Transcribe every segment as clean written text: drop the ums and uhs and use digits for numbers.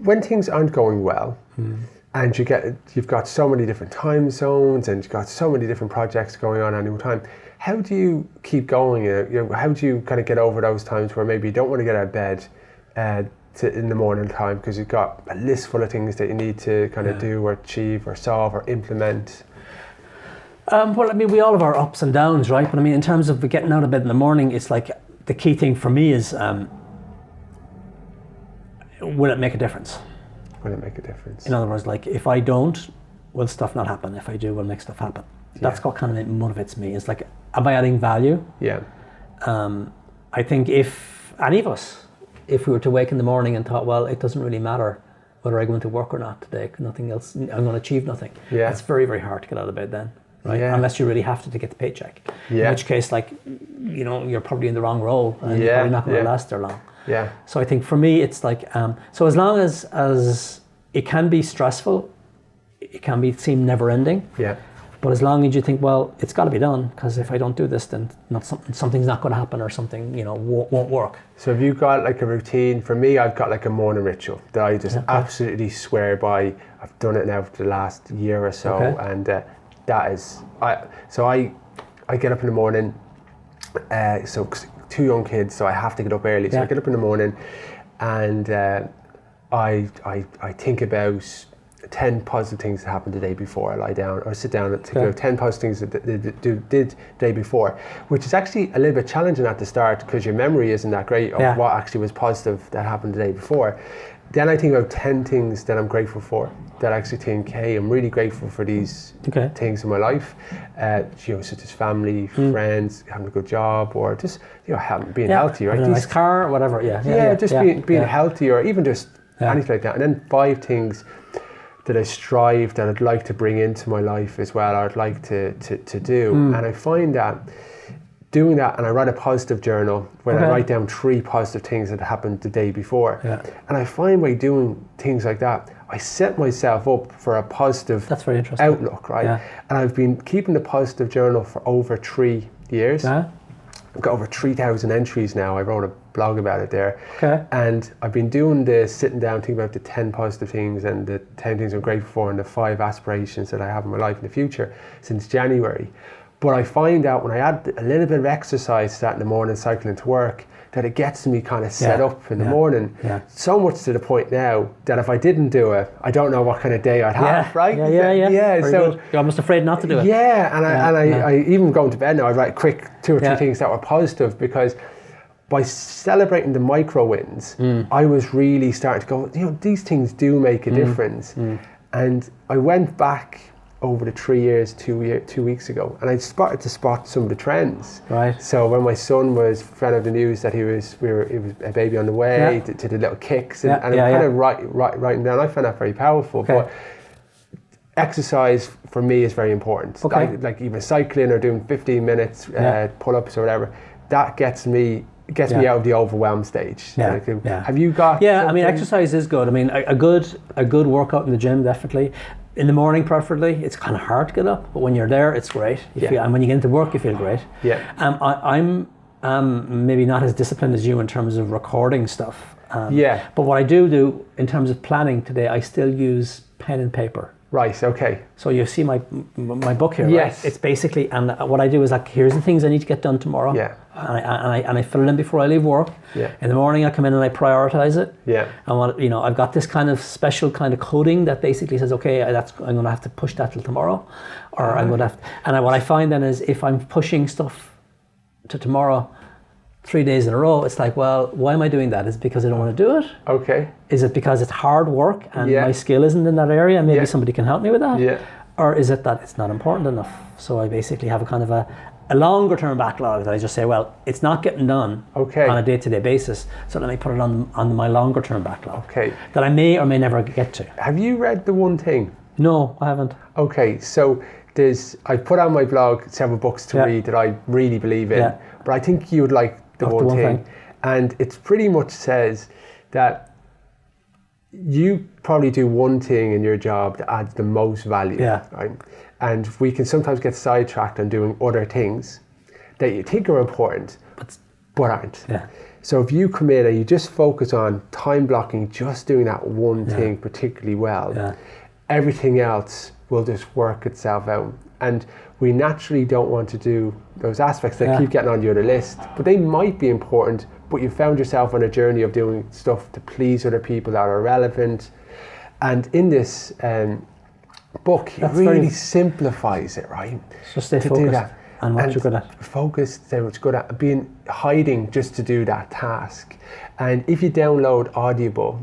when things aren't going well, and you've got so many different time zones, and you've got so many different projects going on at any time, how do you keep going? How do you kind of get over those times where maybe you don't want to get out of bed in the morning time because you've got a list full of things that you need to kind of do or achieve or solve or implement? Well, I mean, we all have our ups and downs, right? But I mean, in terms of getting out of bed in the morning, it's like the key thing for me is, will it make a difference? Will it make a difference? In other words, like if I don't, will stuff not happen? If I do, will make stuff happen? That's what kind of motivates me. It's like, am I adding value? Yeah. I think if any of us, if we were to wake in the morning and thought, well, it doesn't really matter whether I go into work or not today, nothing else, I'm going to achieve nothing. Yeah. It's very, very hard to get out of bed then, right? Yeah. Unless you really have to get the paycheck. Yeah. In which case, like, you know, you're probably in the wrong role and you're probably not going to last there long. Yeah. So I think for me, it's like, so as long as it can be stressful, it can seem never ending. Yeah. But as long as you think, well, it's got to be done, because if I don't do this, then something's not going to happen, or something, you know, won't work. So have you got like a routine? For me, I've got like a morning ritual that I just absolutely swear by. I've done it now for the last year or so, and that is, I get up in the morning. So 2 young kids, so I have to get up early. So I get up in the morning, and I think about 10 positive things that happened the day before I lie down, or sit down and think about 10 positive things that they did the day before, which is actually a little bit challenging at the start because your memory isn't that great of what actually was positive that happened the day before. Then I think about 10 things that I'm grateful for, that I actually think, hey, I'm really grateful for these things in my life, you know, such as family, friends, having a good job, or just, you know, being healthy, right? A nice car, whatever, being healthy, or even just anything like that. And then 5 things that I strive, that I'd like to bring into my life as well, or I'd like to do. And I find that doing that, and I write a positive journal where I write down 3 positive things that happened the day before. And I find by doing things like that, I set myself up for a positive outlook, right? And I've been keeping the positive journal for over 3 years. I've got over 3,000 entries now. I wrote a blog about it there. And I've been doing the sitting down, thinking about the 10 positive things and the 10 things I'm grateful for and the 5 aspirations that I have in my life in the future since January. But I find out when I add a little bit of exercise to that in the morning, cycling to work, that it gets me kind of set up in the morning. So much to the point now that if I didn't do it, I don't know what kind of day I'd have, right? So you're almost afraid not to do it. I even going to bed now, I write quick 2 or 3 things that were positive, because by celebrating the micro wins, I was really starting to go, you know, these things do make a difference. And I went back over the 3 years, 2 weeks ago, and I started to spot some of the trends. So when my son was found out the news that it was a baby on the way, to the little kicks, and I'm kind of writing down, I found that very powerful. But exercise for me is very important. Like even cycling or doing 15 minutes pull-ups or whatever, that gets me out of the overwhelm stage. Have you got? I mean, exercise is good. I mean, a good workout in the gym, definitely. In the morning, preferably. It's kind of hard to get up, but when you're there, it's great. And when you get into work, you feel great. I'm maybe not as disciplined as you in terms of recording stuff. But what I do in terms of planning today, I still use pen and paper. So you see my book here, right? It's basically, and what I do is like, here's the things I need to get done tomorrow. And I fill it in before I leave work. In the morning I come in and I prioritize it. And I've got this kind of special kind of coding that basically says, okay, I'm going to have to push that till tomorrow, or I'm going to have to, and what I find then is if I'm pushing stuff to tomorrow 3 days in a row, it's like, well, why am I doing that? Is it because I don't want to do it? Is it because it's hard work and my skill isn't in that area and maybe somebody can help me with that? Or is it that it's not important enough? So I basically have a kind of a longer term backlog that I just say, well, it's not getting done on a day-to-day basis, so let me put it on my longer term backlog that I may or may never get to. Have you read The One Thing? No, I haven't. So I put on my blog several books to read that I really believe in, but I think you would like The One Thing. And it pretty much says that you probably do one thing in your job that adds the most value, right? And we can sometimes get sidetracked on doing other things that you think are important, but aren't. Yeah. So if you come in and you just focus on time blocking, just doing that one thing particularly well, everything else will just work itself out. And we naturally don't want to do those aspects that keep getting on the other list, but they might be important, but you found yourself on a journey of doing stuff to please other people that are relevant. And in this book, it really simplifies it, right? So stay focused on what you're good at. Focus, say what you're good at, hiding just to do that task. And if you download Audible,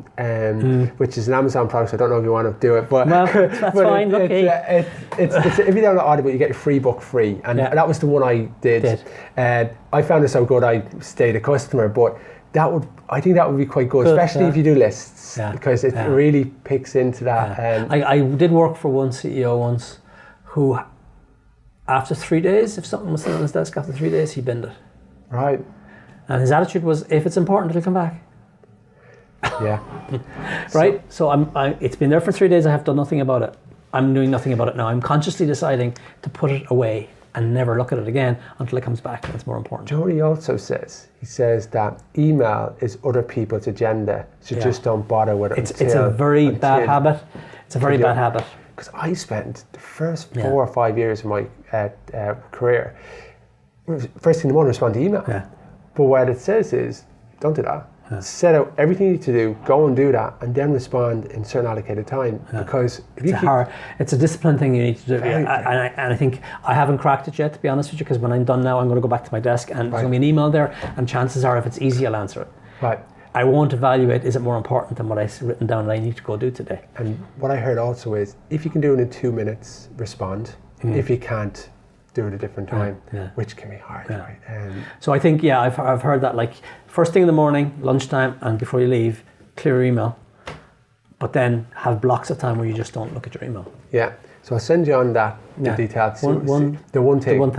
which is an Amazon product, so I don't know if you want to do it, but well, that's but fine. It's if you download Audible, you get your free book free, and that was the one I did. I found it so good, I stayed a customer, but I think that would be quite good, especially if you do lists, because it really picks into that. I did work for one CEO once who, after 3 days, if something was sitting on his desk after 3 days, he binned it. Right. And his attitude was, if it's important, it'll come back. Yeah. Right? So it's been there for 3 days, I have done nothing about it. I'm doing nothing about it now. I'm consciously deciding to put it away and never look at it again until it comes back, and it's more important. Jody also says, he says that email is other people's agenda, so just don't bother with it. It's a very bad habit. It's a very bad habit. Because I spent the first 4 or 5 years of my career, first thing in the morning, respond to email. Yeah. But what it says is, don't do that. Yeah. Set out everything you need to do, go and do that, and then respond in certain allocated time. Yeah. Because if it's a discipline thing you need to do. And I think I haven't cracked it yet, to be honest with you, because when I'm done now, I'm going to go back to my desk and there's going to be an email there, and chances are, if it's easy, I'll answer it. Right. I won't evaluate, is it more important than what I've written down that I need to go do today? And what I heard also is, if you can do it in 2 minutes, respond. If you can't, do it at a different time, which can be hard, right? So I think, I've heard that, like, first thing in the morning, lunchtime, and before you leave, clear your email, but then have blocks of time where you just don't look at your email. Yeah, so I'll send you on that, the details. The one thing.